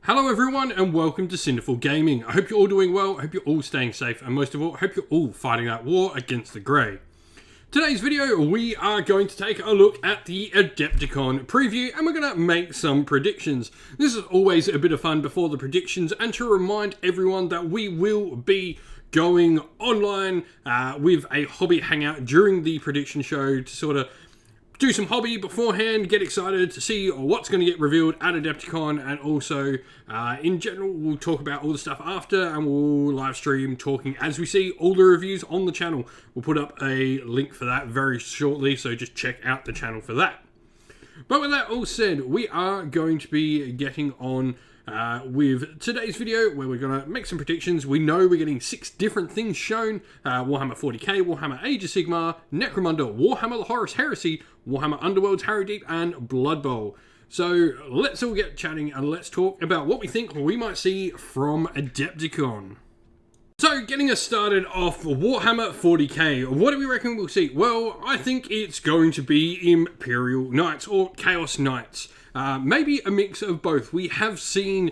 Hello everyone and welcome to Cinderful Gaming. I hope you're all doing well, I hope you're all staying safe, and most of all, I hope you're all fighting that war against the Grey. Today's video, we are going to take a look at the Adpeticon preview and we're going to make some predictions. This is always a bit of fun before the predictions and to remind everyone that we will be going online with a hobby hangout during the prediction show to sort of do some hobby beforehand, get excited to see what's going to get revealed at Adepticon, and also, in general, we'll talk about all the stuff after, and we'll live stream talking as we see all the reviews on the channel. We'll put up a link for that very shortly, so just check out the channel for that. But with that all said, we are going to be getting on with today's video, where we're going to make some predictions. We know we're getting 6 different things shown: Warhammer 40k, Warhammer Age of Sigmar, Necromunda, Warhammer the Horus Heresy, Warhammer Underworlds, Harry Deep, and Blood Bowl. So let's all get chatting and let's talk about what we think we might see from Adepticon. So, getting us started off, Warhammer 40k. What do we reckon we'll see? Well, I think it's going to be Imperial Knights or Chaos Knights. Maybe a mix of both. We have seen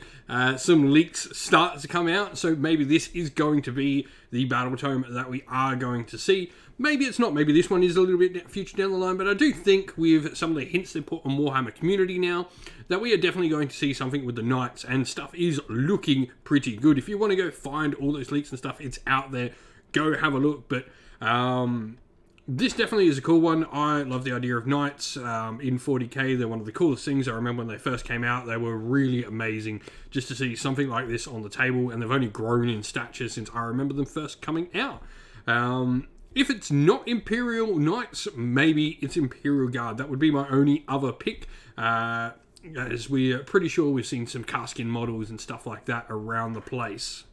some leaks start to come out, so maybe this is going to be the battle tome that we are going to see. Maybe it's not. Maybe this one is a little bit future down the line, but I do think with some of the hints they put on Warhammer community now, that we are definitely going to see something with the Knights, and stuff is looking pretty good. If you want to go find all those leaks and stuff, it's out there. Go have a look, but this definitely is a cool one. I love the idea of Knights in 40k. They're one of the coolest things. I remember when they first came out, they were really amazing. Just to see something like this on the table, and they've only grown in stature since I remember them first coming out. If it's not Imperial Knights, maybe it's Imperial Guard. That would be my only other pick, as we're pretty sure we've seen some Carskin models and stuff like that around the place.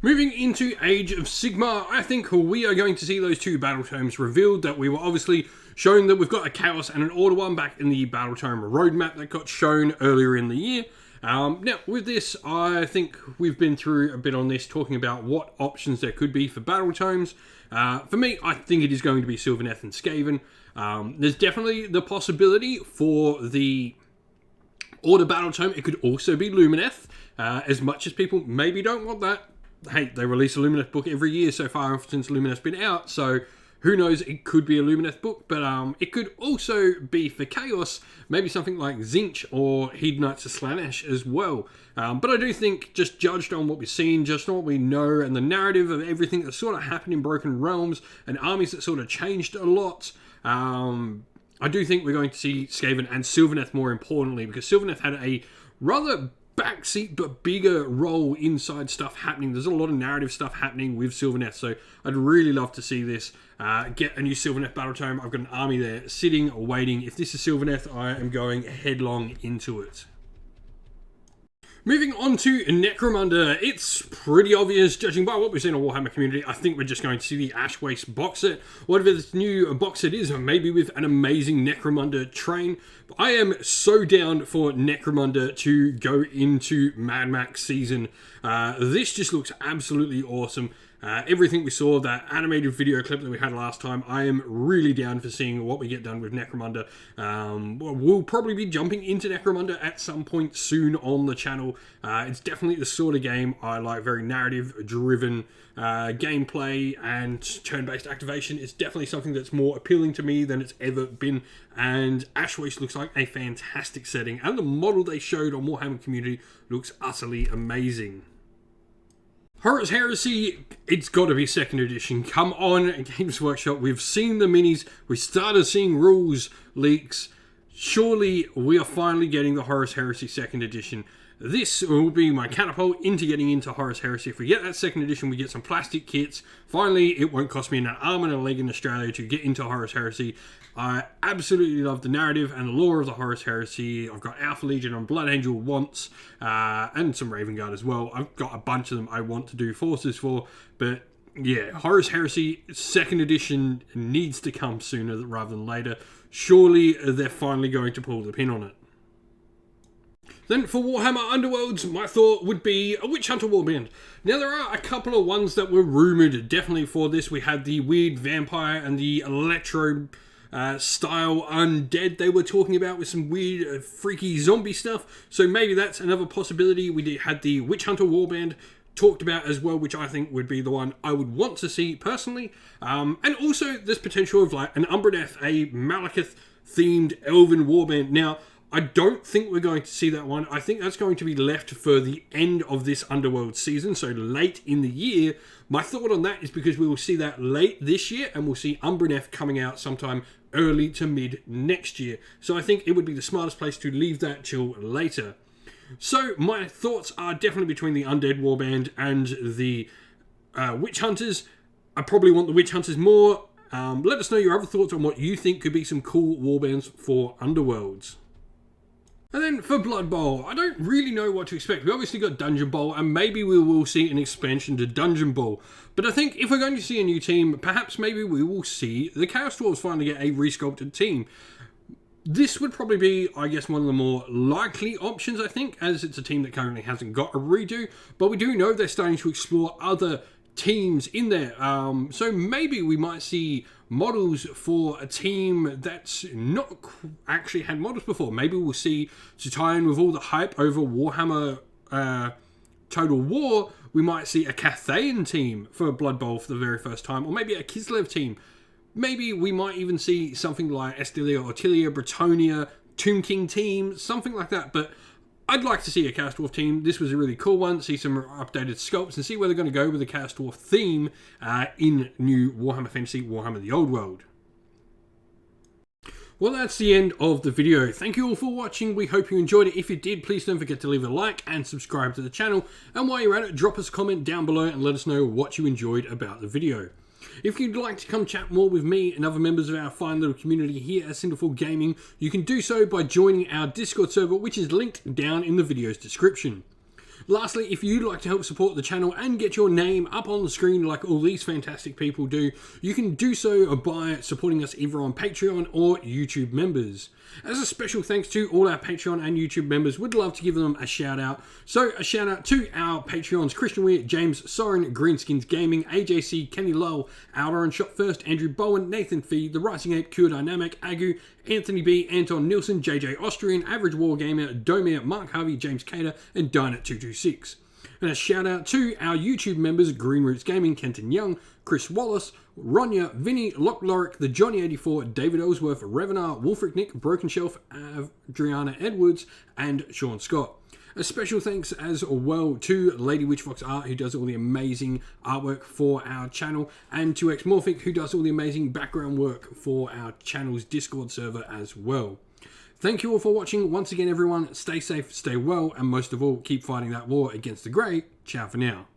Moving into Age of Sigmar, I think we are going to see those 2 battle tomes revealed that we were obviously showing that we've got a Chaos and an Order one back in the battle tome roadmap that got shown earlier in the year. Now, with this, I think we've been through a bit on this, talking about what options there could be for battle tomes. For me, I think it is going to be Sylvaneth and Skaven. There's definitely the possibility for the Order battle tome. It could also be Lumineth, as much as people maybe don't want that. Hey, they release a Lumineth book every year so far since Lumineth's been out, so who knows, it could be a Lumineth book, but it could also be for Chaos, maybe something like Tzeentch or Heed Knights of Slaanesh as well. But I do think, just judged on what we've seen, just on what we know, and the narrative of everything that sort of happened in Broken Realms, and armies that sort of changed a lot, I do think we're going to see Skaven and Sylvaneth more importantly, because Sylvaneth had a rather backseat but bigger role inside stuff happening. There's a lot of narrative stuff happening with Sylvaneth, so I'd really love to see this get a new Sylvaneth battle tome. I've got an army there sitting waiting. If this is Sylvaneth, I am going headlong into it. Moving on to Necromunda, it's pretty obvious, judging by what we've seen on Warhammer community. I think we're just going to see the Ash Waste box set, whatever this new box set is, maybe with an amazing Necromunda train. But I am so down for Necromunda to go into Mad Max season. This just looks absolutely awesome. Everything we saw, that animated video clip that we had last time, I am really down for seeing what we get done with Necromunda. We'll probably be jumping into Necromunda at some point soon on the channel. It's definitely the sort of game I like, very narrative-driven gameplay and turn-based activation. It's definitely something that's more appealing to me than it's ever been, and Ash Waste looks like a fantastic setting, and the model they showed on Warhammer community looks utterly amazing. Horus Heresy, it's got to be 2nd edition. Come on, Games Workshop. We've seen the minis. We started seeing rules leaks. Surely we are finally getting the Horus Heresy 2nd edition. This will be my catapult into getting into Horus Heresy. If we get that 2nd edition, we get some plastic kits. Finally, it won't cost me an arm and a leg in Australia to get into Horus Heresy. I absolutely love the narrative and the lore of the Horus Heresy. I've got Alpha Legion and Blood Angel once, and some Raven Guard as well. I've got a bunch of them I want to do forces for, but yeah, Horus Heresy 2nd edition needs to come sooner rather than later. Surely they're finally going to pull the pin on it. Then for Warhammer Underworlds, my thought would be a Witch Hunter Warband. Now there are a couple of ones that were rumoured definitely for this. We had the weird vampire and the electro style undead they were talking about with some weird, freaky zombie stuff. So maybe that's another possibility. We had the Witch Hunter Warband talked about as well, which I think would be the one I would want to see personally. And also there's potential of like an Umbraneth, a Malekith themed elven warband. Now, I don't think we're going to see that one. I think that's going to be left for the end of this Underworld season, so late in the year. My thought on that is because we will see that late this year, and we'll see Umbraneth coming out sometime early to mid next year. So I think it would be the smartest place to leave that till later. So my thoughts are definitely between the Undead Warband and the Witch Hunters. I probably want the Witch Hunters more. Let us know your other thoughts on what you think could be some cool warbands for Underworlds. And then for Blood Bowl, I don't really know what to expect. We obviously got Dungeon Bowl, and maybe we will see an expansion to Dungeon Bowl. But I think if we're going to see a new team, perhaps maybe we will see the Chaos Dwarves finally get a resculpted team. This would probably be, I guess, one of the more likely options, I think, as it's a team that currently hasn't got a redo. But we do know they're starting to explore other teams in there. So maybe we might see models for a team that's not actually had models before. Maybe we'll see, to tie in with all the hype over Warhammer Total War, we might see a Cathayan team for Blood Bowl for the very first time, or maybe a Kislev team. Maybe we might even see something like Estilia, Ortilia, Bretonia, Tomb King team, something like that. But I'd like to see a Chaos Dwarf team. This was a really cool one. See some updated sculpts and see where they're going to go with the Chaos Dwarf theme in new Warhammer Fantasy, Warhammer the Old World. Well, that's the end of the video. Thank you all for watching. We hope you enjoyed it. If you did, please don't forget to leave a like and subscribe to the channel. And while you're at it, drop us a comment down below and let us know what you enjoyed about the video. If you'd like to come chat more with me and other members of our fine little community here at Cinderful Gaming, you can do so by joining our Discord server, which is linked down in the video's description. Lastly, if you'd like to help support the channel and get your name up on the screen like all these fantastic people do, you can do so by supporting us either on Patreon or YouTube members. As a special thanks to all our Patreon and YouTube members, we'd love to give them a shout out. So a shout out to our Patreons: Christian Weir, James Soren, Greenskins Gaming, AJC, Kenny Lowell, Outer and Shot First, Andrew Bowen, Nathan Fee, The Rising Ape, Cure Dynamic, Agu, Anthony B, Anton Nilsson, JJ Austrian, Average Wargamer, Domir, Mark Harvey, James Cater, and Dynat226. And a shout out to our YouTube members: Green Roots Gaming, Kenton Young, Chris Wallace, Ronya, Vinny, Lock Lorick, The Johnny84, David Ellsworth, Revenar, Wolfric Nick, Broken Shelf, Adriana Edwards, and Sean Scott. A special thanks as well to Lady Witchfox Art, who does all the amazing artwork for our channel, and to Xmorphic, who does all the amazing background work for our channel's Discord server as well. Thank you all for watching. Once again, everyone, stay safe, stay well, and most of all, keep fighting that war against the Grey. Ciao for now.